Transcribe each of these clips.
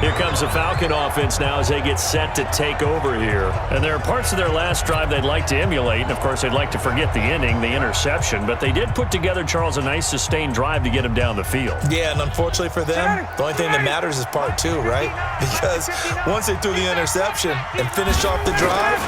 Here comes the Falcon offense now as they get set to take over here. And there are parts of their last drive they'd like to emulate. And, of course, they'd like to forget the inning, the interception. But they did put together, Charles, a nice sustained drive to get him down the field. Yeah, and unfortunately for them, the only thing that matters is part two, right? Because once they threw the interception and finished off the drive,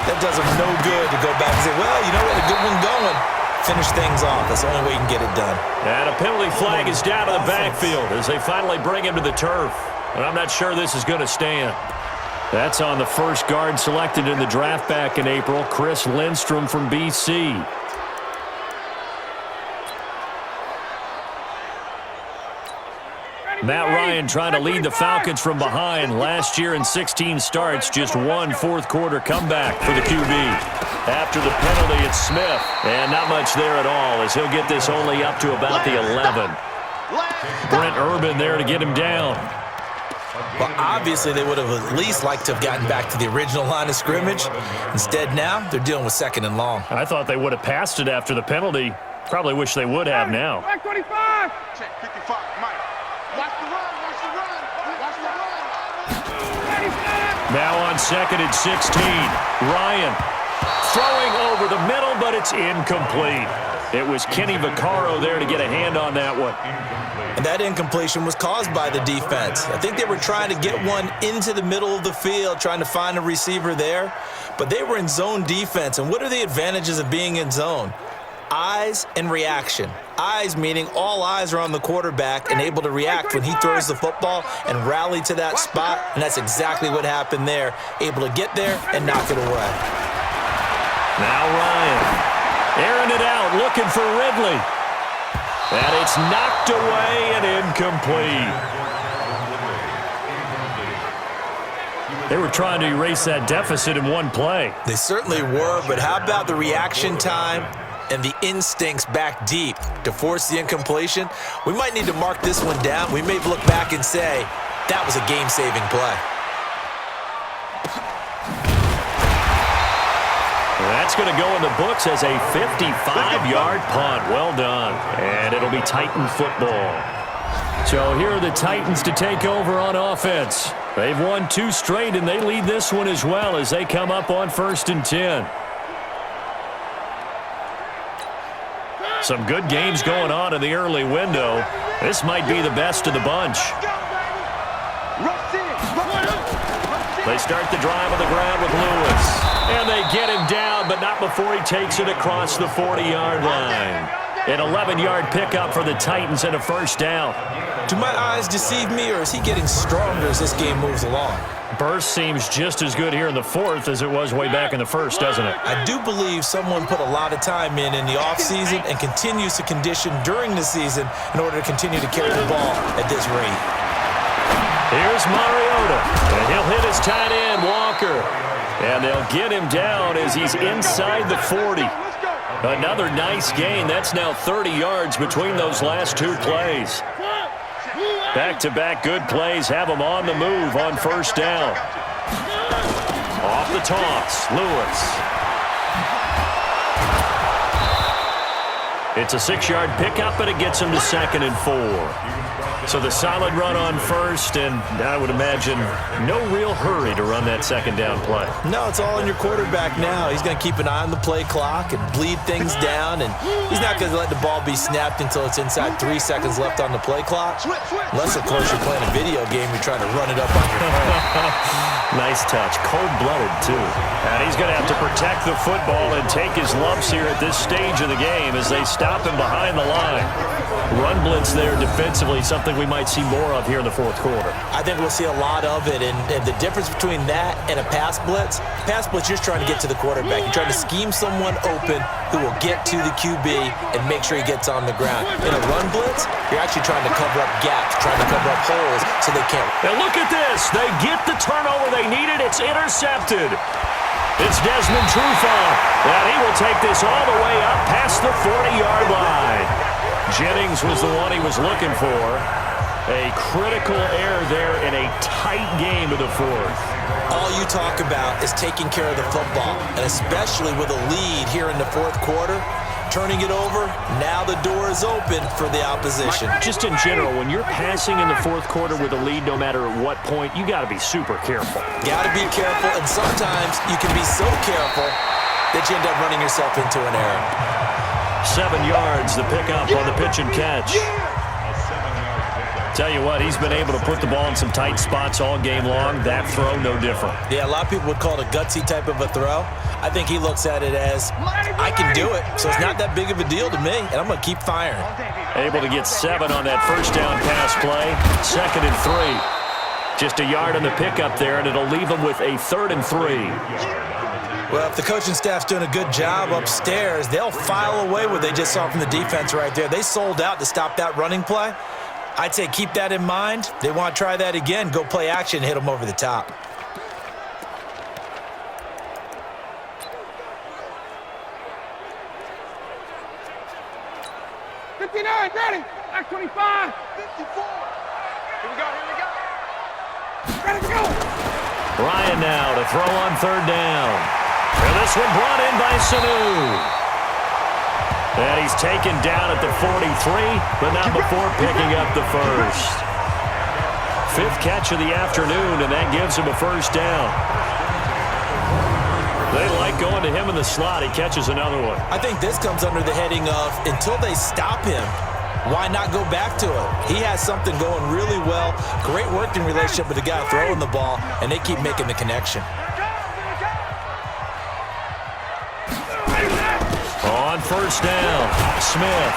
that does them no good to go back and say, well, you know what, a good one going. Finish things off. That's the only way you can get it done. And a penalty flag is down to the backfield as they finally bring him to the turf. And I'm not sure this is going to stand. That's on the first guard selected in the draft back in April, Chris Lindstrom from BC. Matt Ryan trying to lead the Falcons from behind. Last year in 16 starts, just one fourth-quarter comeback for the QB. After the penalty, it's Smith. And not much there at all as he'll get this only up to about the 11. Brent Urban there to get him down. Well, obviously, they would have at least liked to have gotten back to the original line of scrimmage. Instead, now, they're dealing with second and long. I thought they would have passed it after the penalty. Probably wish they would have now. Black 25. Check 55, Mike. Watch the run, watch the run, watch the run. Now on second and 16. Ryan throwing over the middle, but it's incomplete. It was Kenny Vaccaro there to get a hand on that one. And that incompletion was caused by the defense. I think they were trying to get one into the middle of the field, trying to find a receiver there. But they were in zone defense. And what are the advantages of being in zone? Eyes and reaction. Eyes meaning all eyes are on the quarterback and able to react when he throws the football and rally to that spot. And that's exactly what happened there. Able to get there and knock it away. Now Ryan airing it out, looking for Ridley. And it's knocked away and incomplete. They were trying to erase that deficit in one play. They certainly were, but how about the reaction time and the instincts back deep to force the incompletion? We might need to mark this one down. We may look back and say, that was a game-saving play. That's going to go in the books as a 55-yard punt. Well done. And it'll be Titan football. So here are the Titans to take over on offense. They've won 2 straight, and they lead this one as well as they come up on 1st and 10. Some good games going on in the early window. This might be the best of the bunch. They start the drive on the ground with Lewis. And they get him down, but not before he takes it across the 40-yard line. An 11-yard pickup for the Titans and a first down. Do my eyes deceive me, or is he getting stronger as this game moves along? Burst seems just as good here in the 4th as it was way back in the 1st, doesn't it? I do believe someone put a lot of time in the offseason and continues to condition during the season in order to continue to carry the ball at this rate. Here's Mariota, and he'll hit his tight end, Walker. And they'll get him down as he's inside the 40. Another nice gain. That's now 30 yards between those last 2 plays. Back-to-back good plays have him on the move on first down. Off the toss, Lewis. It's a 6-yard pickup, and it gets him to 2nd and 4. So the solid run on first, and I would imagine no real hurry to run that 2nd down play. No, it's all on your quarterback now. He's going to keep an eye on the play clock and bleed things down, and he's not going to let the ball be snapped until it's inside 3 seconds left on the play clock. Unless, of course, you're playing a video game, you're trying to run it up on your phone. Nice touch. Cold-blooded, too. And he's going to have to protect the football and take his lumps here at this stage of the game as they stop him behind the line. Run blitz there defensively, something we might see more of here in the 4th quarter. I think we'll see a lot of it, and the difference between that and a pass blitz, you're just trying to get to the quarterback. You're trying to scheme someone open who will get to the QB and make sure he gets on the ground. In a run blitz, you're actually trying to cover up gaps, trying to cover up holes so they can't. Now look at this. They get the turnover they needed. It's intercepted. It's Desmond Trufant, and he will take this all the way up past the 40-yard line. Jennings was the one he was looking for. A critical error there in a tight game of the 4th. All you talk about is taking care of the football, and especially with a lead here in the 4th quarter, turning it over. Now the door is open for the opposition. Just in general, when you're passing in the fourth quarter with a lead, no matter at what point, you got to be super careful. Got to be careful, and sometimes you can be so careful that you end up running yourself into an error. 7 yards, the pickup on the pitch and catch. Tell you what, he's been able to put the ball in some tight spots all game long. That throw, no different. Yeah, a lot of people would call it a gutsy type of a throw. I think he looks at it as, I can do it, so it's not that big of a deal to me, and I'm going to keep firing. Able to get 7 on that first down pass play. 2nd and 3. Just a yard on the pickup there, and it'll leave him with a 3rd and 3. Well, if the coaching staff's doing a good job upstairs, they'll file away what they just saw from the defense right there. They sold out to stop that running play. I'd say keep that in mind. They want to try that again. Go play action, hit them over the top. Ready. Back 25. 54. Here we go. Ready to go. Ryan now to throw on 3rd down. And this one brought in by Sanu. And he's taken down at the 43, but not before picking up the first. 5th catch of the afternoon, and that gives him a first down. They like going to him in the slot. He catches another one. I think this comes under the heading of, until they stop him, why not go back to it? He has something going really well. Great working relationship with the guy throwing the ball, and they keep making the connection. On 1st down, Smith.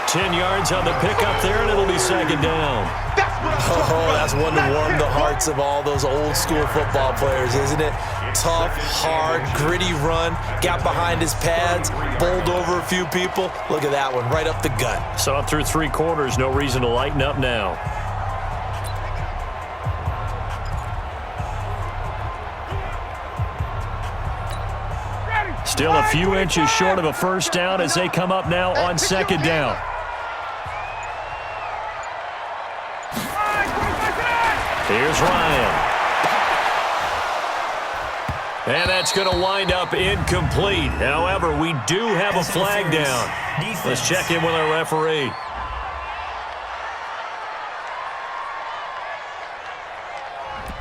10 yards on the pickup there, and it'll be 2nd down. Oh, that's one to warm the hearts of all those old school football players, isn't it? Tough, hard, gritty run, got behind his pads, bowled over a few people. Look at that one, right up the gut. Saw through 3 quarters, no reason to lighten up now. Still a few inches short of a first down as they come up now on 2nd down. Here's Ryan. And that's going to wind up incomplete. However, we do have a flag down. Let's check in with our referee.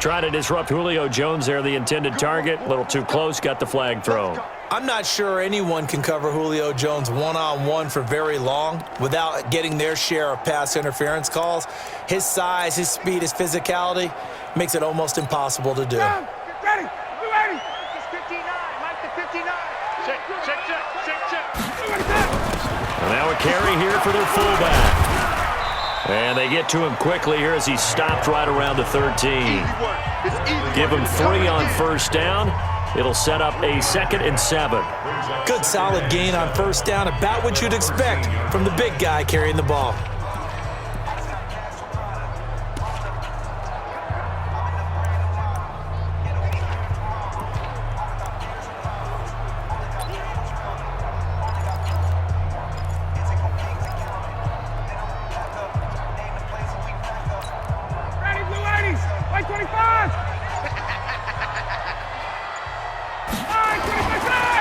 Trying to disrupt Julio Jones there, the intended target. A little too close, got the flag thrown. I'm not sure anyone can cover Julio Jones one-on-one for very long without getting their share of pass interference calls. His size, his speed, his physicality makes it almost impossible to do. Ready. You ready? It's 59. Mike the 59. Check. And now a carry here for their fullback. And they get to him quickly here as he stopped right around the 13. Give him 3 on first down. It'll set up a 2nd and 7. Good solid gain on first down, about what you'd expect from the big guy carrying the ball. Ready, blue 80s. White 25.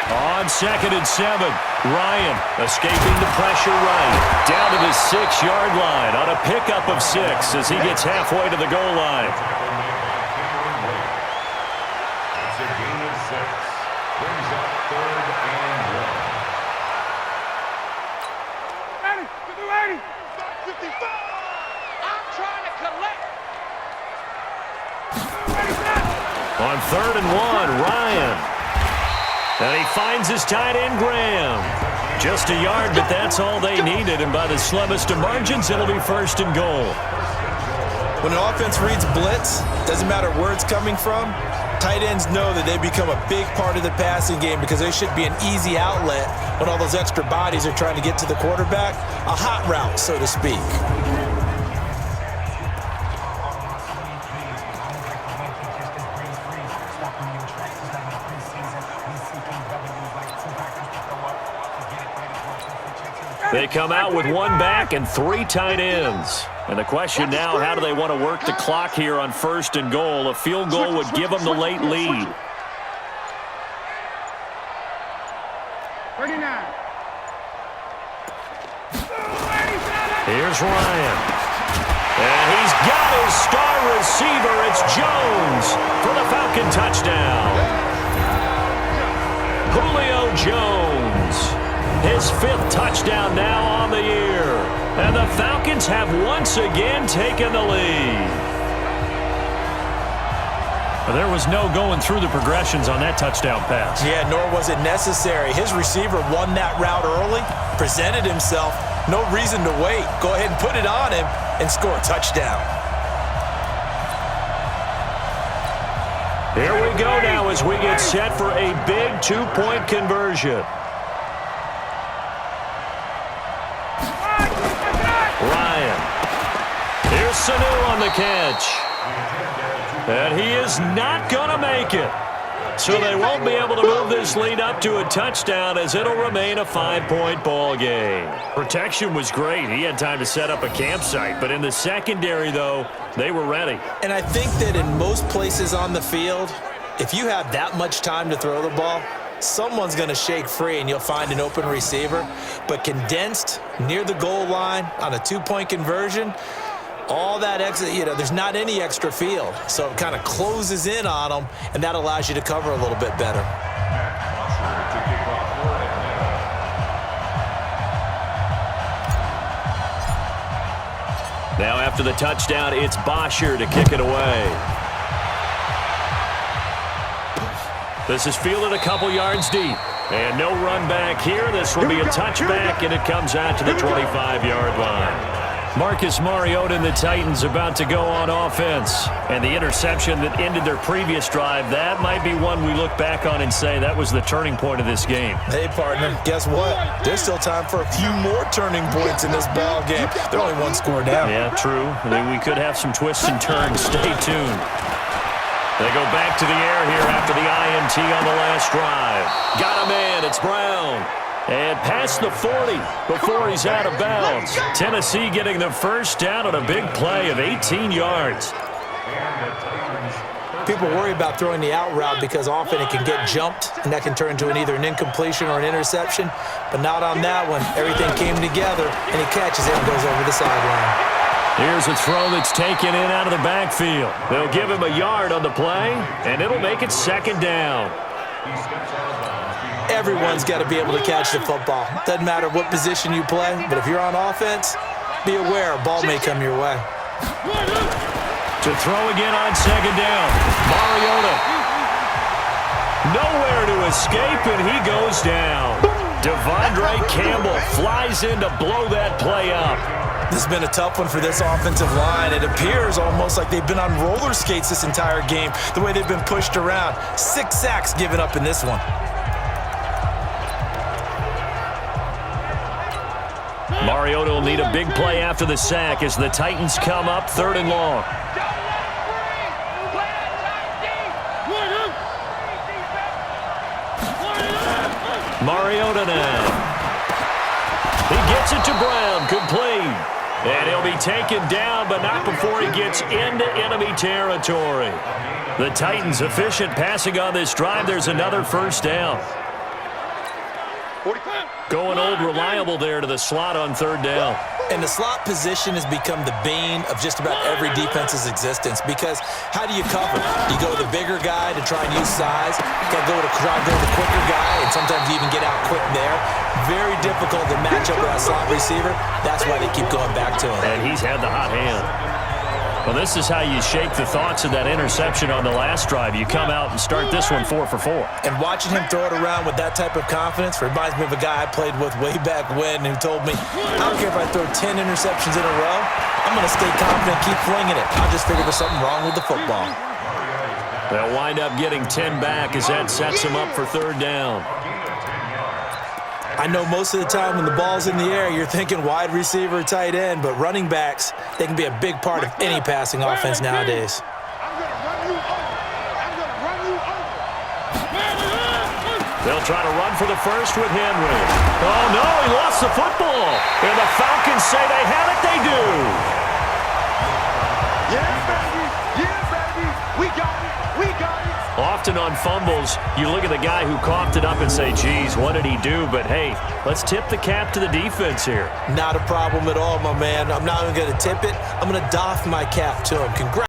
On 2nd and 7, Ryan escaping the pressure right. Down to the 6-yard line on a pickup of 6 as he gets halfway to the goal line. It's a gain of 6. Brings up 3rd and 1. Ready, blue 80. 55. I'm trying to collect. On 3rd and 1, Ryan. And he finds his tight end, Graham. Just a yard, but that's all they needed. And by the slimmest of margins, it'll be 1st and goal. When an offense reads blitz, doesn't matter where it's coming from, tight ends know that they become a big part of the passing game because they should be an easy outlet when all those extra bodies are trying to get to the quarterback. A hot route, so to speak. They come out with 1 back and 3 tight ends. And the question now, how do they want to work the clock here on 1st and goal? A field goal would give them the late lead. Here's Ryan. And he's got his star receiver. It's Jones for the Falcon touchdown. Julio Jones, his 5th touchdown now on the year. And the Falcons have once again taken the lead. There was no going through the progressions on that touchdown pass. Yeah, nor was it necessary. His receiver won that route early, presented himself. No reason to wait. Go ahead and put it on him and score a touchdown. Here we go now as we get set for a big 2-point conversion. Ryan. Here's Sanu on the catch. And he is not going to make it. So they won't be able to move this lead up to a touchdown as it'll remain a 5-point ball game. Protection was great. He had time to set up a campsite. But in the secondary, though, they were ready. And I think that in most places on the field, if you have that much time to throw the ball, someone's going to shake free and you'll find an open receiver. But condensed near the goal line on a 2-point conversion, all that extra, there's not any extra field. So it kind of closes in on them, and that allows you to cover a little bit better. Now after the touchdown, it's Bosher to kick it away. This is fielded a couple yards deep. And no run back here. This will be a touchback, and it comes out to the 25-yard line. Marcus Mariota and the Titans about to go on offense. And the interception that ended their previous drive, that might be one we look back on and say that was the turning point of this game. Hey, partner, guess what? There's still time for a few more turning points in this ball game. They're only 1 score down. Yeah, true. We could have some twists and turns. Stay tuned. They go back to the air here after the INT on the last drive. Got a man. It's Brown. And past the 40 before he's out of bounds. Tennessee getting the first down on a big play of 18 yards. People worry about throwing the out route because often it can get jumped, and that can turn into either an incompletion or an interception. But not on that one. Everything came together, and he catches it and goes over the sideline. Here's a throw that's taken in out of the backfield. They'll give him a yard on the play, and it'll make it 2nd down. Everyone's got to be able to catch the football. Doesn't matter what position you play, but if you're on offense, be aware a ball may come your way. To throw again on 2nd down. Mariota. Nowhere to escape, and he goes down. Devondre Campbell flies in to blow that play up. This has been a tough one for this offensive line. It appears almost like they've been on roller skates this entire game, the way they've been pushed around. 6 sacks given up in this one. Mariota will need a big play after the sack as the Titans come up 3rd and long. Mariota now. He gets it to Brown, complete. And he'll be taken down, but not before he gets into enemy territory. The Titans efficient passing on this drive. There's another first down. Going old reliable there to the slot on 3rd down. And the slot position has become the bane of just about every defense's existence because how do you cover? Do you go to the bigger guy to try and use size? You got to try and go to the quicker guy, and sometimes you even get out quick there. Very difficult to match up with that slot receiver. That's why they keep going back to him. And he's had the hot hand. Well, this is how you shake the thoughts of that interception on the last drive. You come out and start this one 4 for 4. And watching him throw it around with that type of confidence reminds me of a guy I played with way back when who told me, I don't care if I throw 10 interceptions in a row, I'm going to stay confident, keep flinging it. I'll just figure there's something wrong with the football. They'll wind up getting 10 back as that sets them up for 3rd down. I know most of the time when the ball's in the air, you're thinking wide receiver, tight end, but running backs, they can be a big part of any passing offense nowadays. They'll try to run for the first with Henry. Oh, no, he lost the football. And the Falcons say they have it. They do. Yeah, baby. Yeah, baby. We got it. We got it. often on fumbles, you look at the guy who coughed it up and say, geez, what did he do? But, hey, let's tip the cap to the defense here. Not a problem at all, my man. I'm not even going to tip it. I'm going to doff my cap to him. Congrats.